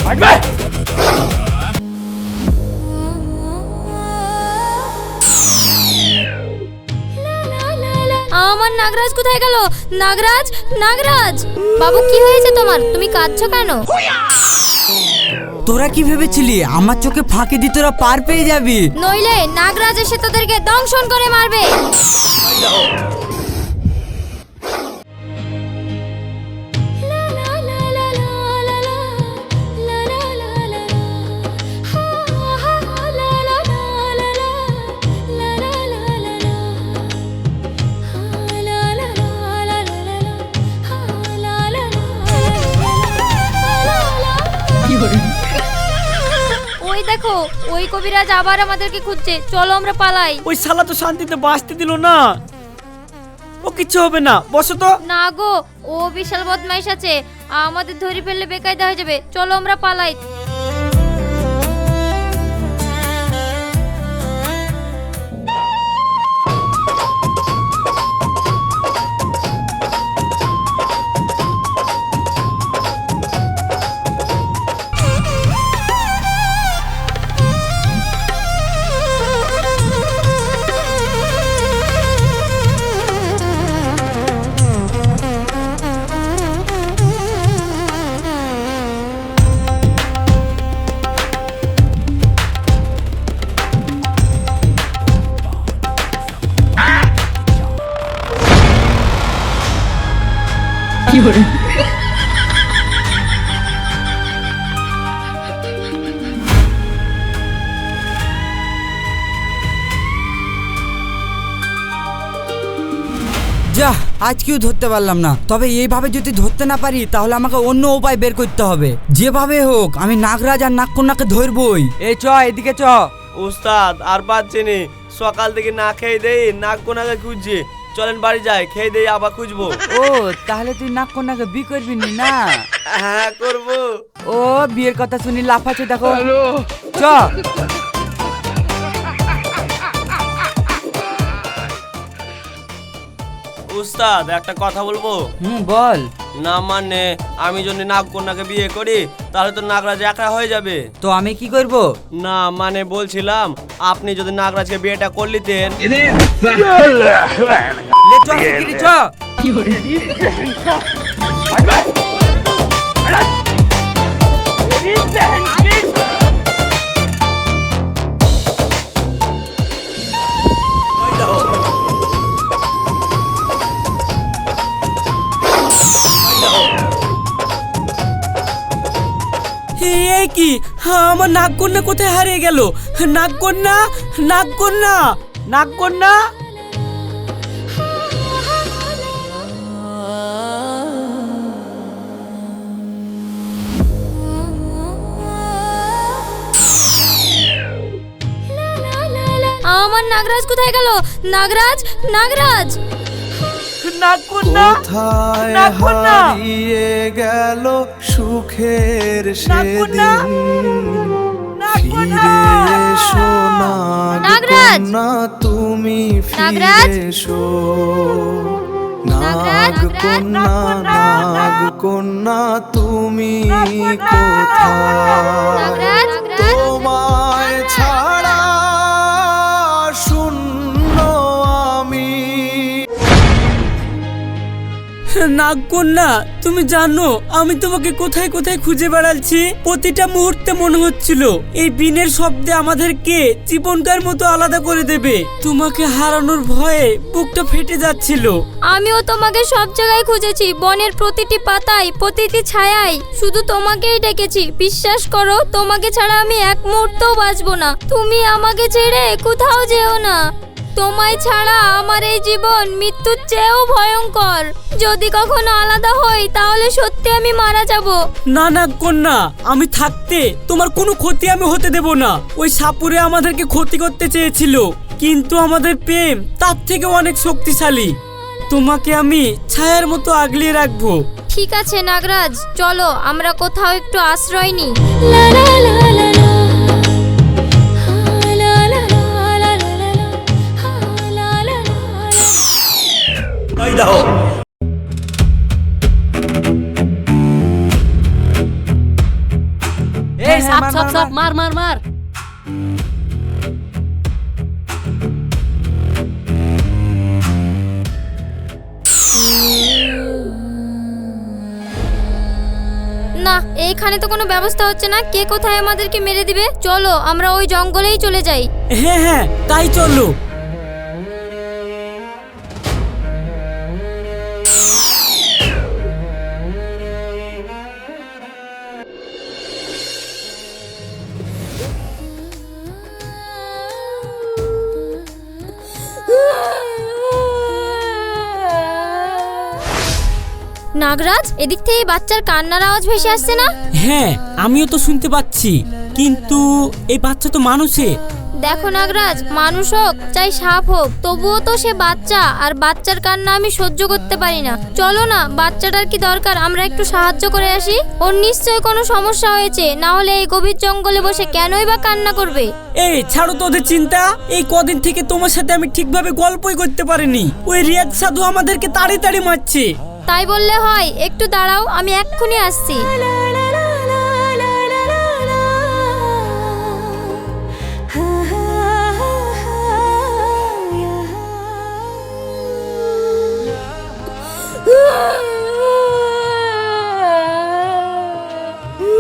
আমার নাগরাজ কোথায় গেল? নাগরাজ, নাগরাজ বাবু, কি হয়েছে তোমার? তুমি কাঁদছো কেন? তোরা কি ভেবেছিলি আমার চোখে ফাঁকি দিয়ে তোরা পার পেয়ে যাবি? নইলে নাগরাজ এসে তোদেরকে দংশন করে মারবে। ওই দেখো, ওই কবিরাজ আবার আমাদেরকে খুঁজছে, চলো আমরা পালাই। ওই শালা তো শান্তিতে বাঁচতে দিল না। ও কিচ্ছু হবে না, বসো তো। না গো, ও বিশাল বদমাইশ আছে, আমাদের ধরে ফেললে বেকায়দা হয়ে যাবে, চলো আমরা পালাই। যা, আজকেও ধরতে পারলাম না। তবে এইভাবে যদি ধরতে না পারি তাহলে আমাকে অন্য উপায় বের করতে হবে। যেভাবে হোক আমি নাগরাজ আর নাগকন্যাকে ধরবই। এই চ, এদিকে চ। উস্তাদ আর পাচ্ছিনি, সকাল থেকে না খেয়ে দেই নাগকন্যাকে খুঁজছি। চলেন বাড়ি যাই, খেয়ে দেই আবার খুঁজবো। ও তাহলে তুই নাগকন্যাকে বিয়ে করবি না? হ্যাঁ করবো। ও বিয়ের কথা শুনি লাফাচ্ছে, দেখো। চ। উস্তাদ একটা কথা বলবো? বল। না মানে আমি যদি নাগকন্যাকে বিয়ে করি তাহলে তো নাগরাজ একা হয়ে যাবে। তো আমি কি করব? না মানে বলছিলাম আপনি যদি নাগরাজকে বিয়েটা করলিতেন। লে চ, শিগগিরি চ। এই কি, আমার নাগকন্যা কোথায় হারিয়ে গেল? নাগকন্যা, নাগকন্যা, নাগকন্যা। আমার নাগরাজ কোথায় গেল? নাগরাজ, নাগরাজ নাগকন্যা, নাগকন্যা হারিয়ে গেল সুখের নাগকন্যা, সেদিন। নাগকন্যা। ফিরে এসো নাগরাজ, নাগকন্যা, তুমি নাগরাজ। ফিরে এসো। নাগরাজ, নাগকন্যা, নাগকন্যা, তুমি নাগরাজ, কোথায়? নাগরাজ। তোমায় ছাড়া শূন্য আমি। নাগকন্যা, তুমি জানো আমি তোমাকে কোথায় কোথায় খুঁজে বেড়াচ্ছি? প্রতিটা মুহূর্তে মনে হচ্ছিল এই বিনের শব্দে আমাদেরকে জীবনকার মতো আলাদা করে দেবে। তোমাকে হারানোর ভয়ে বুকটা ফেটে যাচ্ছিল। আমিও তোমাকে সব জায়গায় খুঁজেছি, বনের প্রতিটি পাতায়, প্রতিটি ছায়ায়, শুধু তোমাকেই ডেকেছি। বিশ্বাস করো, তোমাকে ছাড়া আমি এক মুহূর্তও বাঁচবো না। তুমি আমাকে ছেড়ে কোথাও যেও না। তোমায় ছাড়া আমার এই জীবন মৃত্যুর চেয়েও ভয়ঙ্কর। যদি কখনো আলাদা হই তাহলে সত্যি আমি মারা যাব। না নাগকন্যা, আমি থাকতে তোমার কোনো ক্ষতি আমি হতে দেব না। ওই সাপুরে আমাদেরকে ক্ষতি করতে চেয়েছিল, কিন্তু আমাদের প্রেম তার থেকে অনেক শক্তিশালী। তোমাকে আমি ছায়ার মতো আগলিয়ে রাখবো। ঠিক আছে নাগরাজ, চলো আমরা কোথাও একটু আশ্রয় নিই। সব মার মার মার। না, এইখানে তো কোনো ব্যবস্থা হচ্ছে না, কে কোথায় আমাদেরকে মেরে দিবে। চলো আমরা ওই জঙ্গলেই চলে যাই। হ্যাঁ হ্যাঁ, তাই চলো। নাগরাজ, এদিক থেকে এই বাচ্চার কান্নার আওয়াজ ভেসে আসছে না? হ্যাঁ, আমিও তো শুনতে পাচ্ছি, কিন্তু এই বাচ্চা তো মানুষে। দেখো নাগরাজ, মানুষ হোক চাই সাপ হোক, তবুও তো সে বাচ্চা, আর বাচ্চার কান্না আমি সহ্য করতে পারি না। চলো না, বাচ্চাটার কি দরকার, আমরা একটু সাহায্য করে আসি। ওর নিশ্চয়ই কোনো সমস্যা হয়েছে, না হলে এই গভীর জঙ্গলে বসে কেনই বা কান্না করবে। এই ছাড়ো তো ওদের চিন্তা। এই কদিন থেকে তোমার সাথে আমি ঠিকভাবে গল্পই করতে পারিনি। ওই রিয়াজ সাধু আমাদেরকে তাড়ি তাড়ি মারছে। তাই বললে হয়? একটু দাঁড়াও, আমি এক্ষুনি আসছি।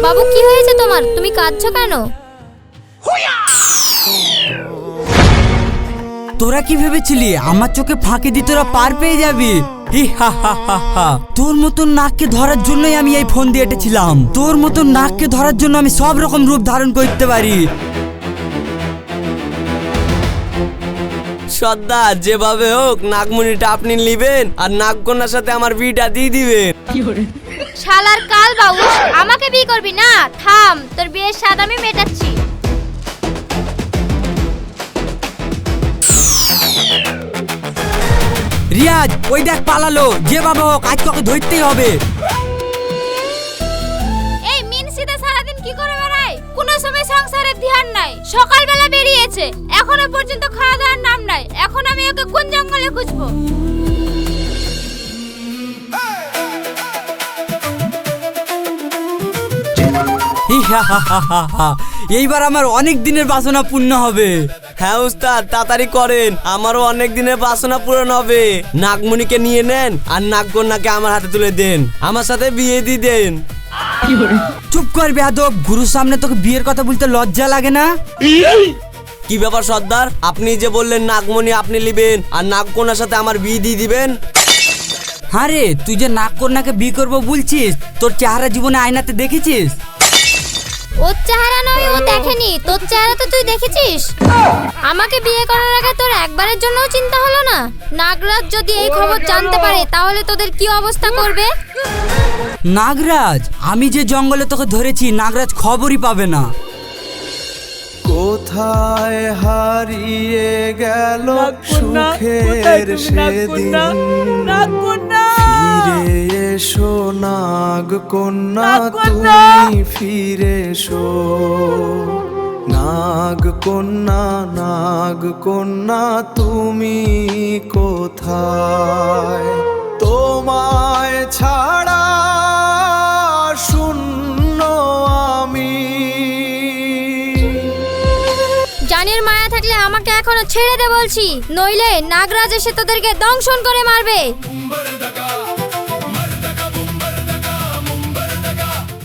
বাবু, কি হয়েছে তোমার? তুমি কাঁদছো কেন? তোরা কি ভেবেছিলি আমার চোখে ফাঁকি দিয়ে তোরা পার পেয়ে যাবি? হি হা হা হা হা। তোর মতন নাককে ধরার জন্যই আমি এই ফোন দিয়ে এঁটেছিলাম। তোর মতন নাককে ধরার জন্য আমি সব রকম রূপ ধারণ করতে পারি। সর্দার, যেভাবে হোক নাগমণিটা আপনি নিবেন আর নাগকন্যার সাথে আমার বিয়েটা দিয়ে দিবেন। শালার কাল বাউস, আমাকে বিয়ে করবি না? থাম, তোর বিয়ের স্বাদ আমি মেটাচ্ছি। রিয়াজ, ওই দেখ পালালো। যেভাবে হোক আজ তোকে ধরতেই হবে। এই মিনসিতে সারাদিন কি করে বেড়ায়? কোনো সময় সংসারের ধ্যান নাই। সকালবেলা বেরিয়েছে, এখনো পর্যন্ত খাওয়া দাওয়ার নাম নাই। এখন আমি ওকে কোন জঙ্গলে খুঁজবো? হি হা হা হা হা হা। এইবার আমার অনেক দিনের বাসনা পূর্ণ হবে। হ্যাঁ উস্তাদ, তাড়াতাড়ি করেন, আমারও অনেক দিনের বাসনা পূরণ হবে। নাগমণিকে নিয়ে নেন আর নাগকন্যাকে আমার হাতে তুলে দেন, আমার সাথে বিয়ে দিয়ে দেন। চুপ কর বেয়াদব, গুরুর সামনে তোকে বিয়ের কথা বলতে লজ্জা লাগে না? কি ব্যাপার সর্দার, আপনি যে বললেন নাগমণি আপনি নেবেন আর নাগকন্যার সাথে আমার বিয়ে দিয়ে দিবেন? হ্যাঁ রে, তুই যে নাগকন্যাকে বিয়ে করবো বলছিস, তোর চেহারা জীবনে আয়নাতে দেখেছিস? ওর চেহারা নয়, ও দেখেনি। তোর চেহারা তো তুই দেখেছিস। আমাকে বিয়ে করার আগে তোর একবারের জন্যও চিন্তা হলো না? নাগরাজ যদি এই খবর জানতে পারে তাহলে তোদের কি অবস্থা করবে? নাগরাজ, আমি যে জঙ্গলে তোকে ধরেছি, নাগরাজ খবরই পাবে না। কোথায় হারিয়ে গেল সুখের সেদিন, ফিরে এসো নাগকন্যা তুমি ফিরে এসো। নাগকন্যা তুমি কোথায়? তোমায় ছাড়া শূন্য আমি। জানের মায়া থাকলে আমাকে এখনো ছেড়ে দে বলছি, নইলে নাগরাজ এসে তোদেরকে দংশন করে মারবে।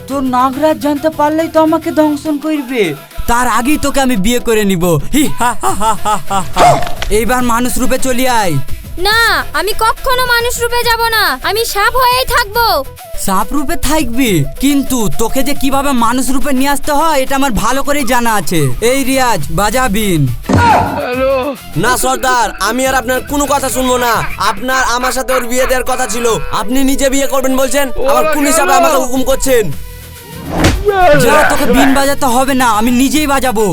তোর নাগরাজ জানতে পারলেই তো আমাকে দংশন করবে। তার আগেই তোকে আমি বিয়ে করে নিব। হি হা হা হা হা হা হা। এইবার মানুষ রূপে চলে আয়। না, আমি কখনো মানুষ রূপে যাব না, আমি সাপ হয়েই থাকবো। সাপ রূপে থাকবি, কিন্তু তোকে যে কিভাবে মানুষ রূপে নিয়ে আসতে হয় এটা আমার ভালো করেই জানা আছে। এই রিয়াজ, বাজাবিন। না সর্দার, আমি আর আপনার কোনো কথা শুনবো না। আপনার আমার সাথে ওর বিয়ে দেওয়ার কথা ছিল, আপনি নিজে বিয়ে করবেন বলছেন, আবার কোন হিসাবে আমাকে হুকুম করছেন? যা, তোকে বিন বাজাতে হবে না, আমি নিজেই বাজাবো।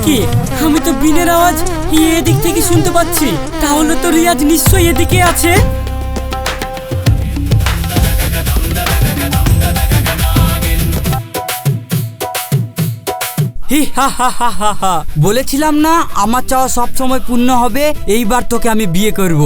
কি, আমি তো বিনের আওয়াজ এদিক থেকে শুনতে পাচ্ছি। তাহলে তো রিয়াজ নিশ্চয়ই এদিকে আছে। হি হা হা হা হা হা। বলেছিলাম না আমার চাওয়া সব সময় পূর্ণ হবে, এইবার তোকে আমি বিয়ে করব।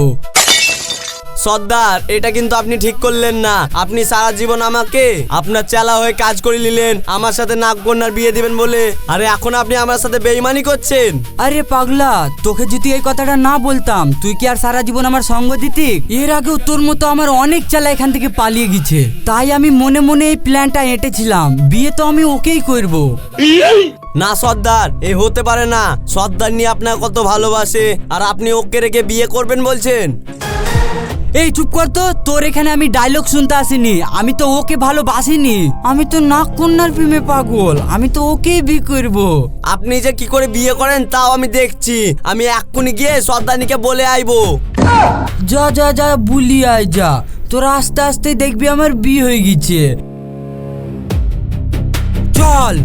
সর্দার, এটা কিন্তু আপনি ঠিক করলেন না। আপনি সারা জীবন আমাকে আপনার চেলা হয়ে কাজ করে নিলেন আমার সাথে নাগকন্যার বিয়ে দিবেন বলে, আরে এখন আপনি আমার সাথে বেইমানি করছেন। আরে পাগলা, তোকে যদি এই কথাটা না বলতাম তুই কি আর সারা জীবন আমার সঙ্গ দিতি? এর আগেও তোর মতো আমার অনেক চেলা এখান থেকে পালিয়ে গেছে, তাই আমি মনে মনে এই প্ল্যানটা এঁটেছিলাম, বিয়ে তো আমি ওকেই করব। না সর্দার, এ হতে পারে না। সর্দার নিয়ে আপনার কত ভালোবাসে আর আপনি ওকে রেখে বিয়ে করবেন বলছেন? এই চুপ কর তো, তোর এখানে আমি ডায়লগ শুনতে আসিনি। আমি তো ওকে ভালোবাসিনি, আমি তো নাগকন্যার প্রেমে পাগল, আমি তো ওকেই বিয়ে করব। আপনি যে কি করে বিয়ে করেন তাও আমি দেখছি। আমি এক্ষুনি গিয়ে সর্দারনিকে বলে আইবো। যা যা যা বুলি আয় যা, তোরা আস্তে আস্তে দেখবি আমার বিয়ে হয়ে গেছে। চল।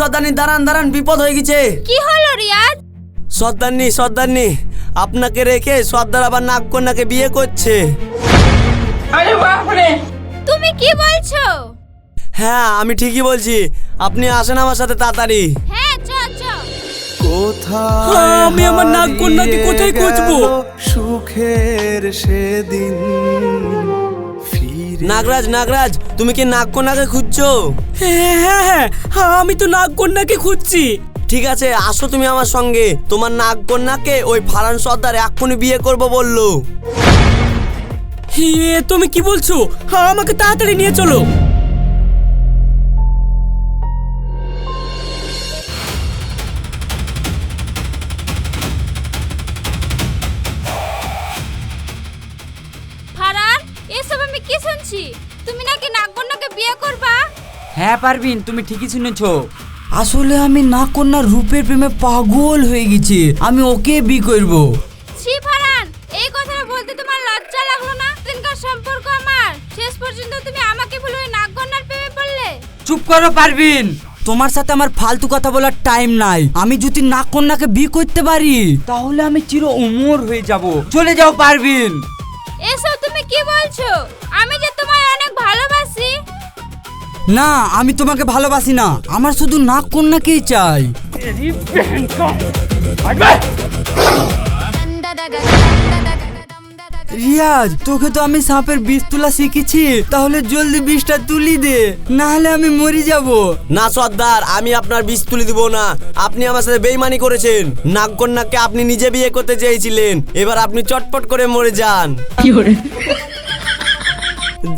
সর্দারনি দাঁড়ান দাঁড়ান, বিপদ হয়ে গেছে। কি হলো রিয়াজ? সর্দারনি আপনাকে রেখে সর্দার আবার নাগকন্যাকে বিয়ে করছে। তুমি কি বলছো? হ্যাঁ, আমি ঠিকই বলছি। আপনি আসেন আমার সাথে তাড়াতাড়ি। হ্যাঁ চল চল। কোথায় আমি আমার নাগকন্যাকে কোথায় হারিয়ে খুঁজবো? গেল সুখের সেদিন ফিরে নাগরাজ, তুমি কি নাগকন্যাকে খুঁজছো? হ্যাঁ হ্যাঁ হ্যাঁ, আমি তো নাগকন্যাকে খুঁজছি। ঠিক আছে, আসো তুমি আমার সঙ্গে। তোমার নাগকন্যাকে ওই ফারান সর্দার এক্ষুনি বিয়ে করব বললো। হে, তুমি কি বলছো? হ্যাঁ, আমাকে তাড়াতাড়ি নিয়ে চলো। ফারান, এসব আমি কি শুনছি? তুমি নাকি নাগকন্যাকে বিয়ে করবা? হ্যাঁ পারবিন, তুমি ঠিকই শুনেছো। আসলে আমি নাগকন্যার রূপের প্রেমে পাগল হয়ে গেছি, আমি ওকে বিয়ে করব। ছি ফারান, এই কথাটা বলতে তোমার লজ্জা লাগলো না? দিনকার সম্পর্ক আমার, শেষ পর্যন্ত তুমি আমাকে ভুলে ওই নাগকন্যার প্রেমে পড়লে। চুপ করো পারবিন, তোমার সাথে আমার ফালতু কথা বলার টাইম নাই। আমি যদি নাগকন্যাকে বিয়ে করতে পারি তাহলে আমি চির অমর হয়ে যাব। চলে যাও পারবিন। এসব তুমি কি বলছো? আমি যে তোমায় অনেক ভালোবাসি। না, আমি তোমাকে ভালোবাসি না, আমার শুধু নাগকন্যাকেই চাই। রিয়াজ, তোকে তো আমি সাপের বিষ তোলা শিখেছি, তাহলে জলদি বিষটা তুলি দে, না হলে আমি মরে যাব। না সর্দার, আমি আপনার বিষ তুলে দিব না। আপনি আমার সাথে বেইমানি করেছেন। নাগকন্যাকে আপনি নিজে বিয়ে করতে চেয়েছিলেন, এবার আপনি চটপট করে মরে যান।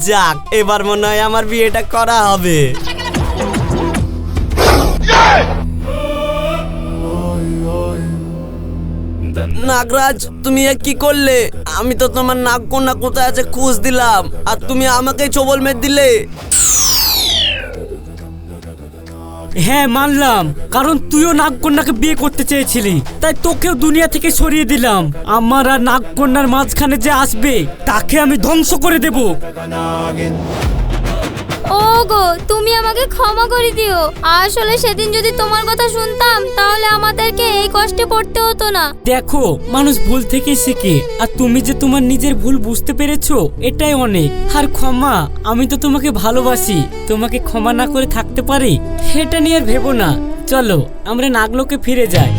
যাক, এবার মনে হয় আমার বিয়েটা করা হবে। নাগরাজ, তুমি এ কি করলে? আমি তো তোমার নাগকন্যা কোথায় আছে খোঁজ দিলাম, আর তুমি আমাকে ছবল মেরে দিলে। হ্যাঁ মানলাম, কারণ তুইও নাগকন্যাকে বিয়ে করতে চেয়েছিলি, তাই তোকেও দুনিয়া থেকে সরিয়ে দিলাম। আমার আর নাগকন্যার মাঝখানে যে আসবে তাকে আমি ধ্বংস করে দেব। ওগো, তুমি আমাকে ক্ষমা করে দিও। আসলে সেদিন যদি তোমার কথা শুনতাম তাহলে আমাদেরকে এই কষ্টে পড়তে হতো না। দেখো, মানুষ ভুল থেকে শেখে, আর তুমি যে তোমার নিজের ভুল বুঝতে পেরেছো এটাই অনেক। আর ক্ষমা, আমি তো তোমাকে ভালোবাসি, তোমাকে ক্ষমা না করে থাকতে পারি সেটা নিয়ে আর ভেবো না। চলো আমরা নাগলোকে ফিরে যাই।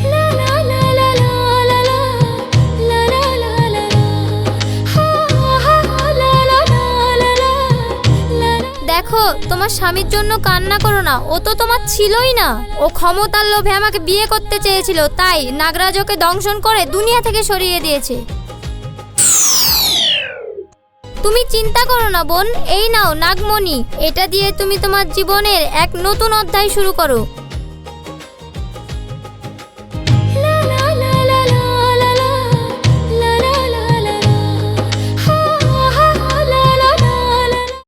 দেখো, তোমার স্বামীর জন্য কান্না করো না, ও তো তোমার ছিলই না। ও ক্ষমতার লোভে আমাকে বিয়ে করতে চেয়েছিল, তাই নাগরাজ ওকে দংশন করে দুনিয়া থেকে সরিয়ে দিয়েছে। তুমি চিন্তা করো না বোন, এই নাও নাগমণি, এটা দিয়ে তুমি তোমার জীবনের এক নতুন অধ্যায় শুরু করো।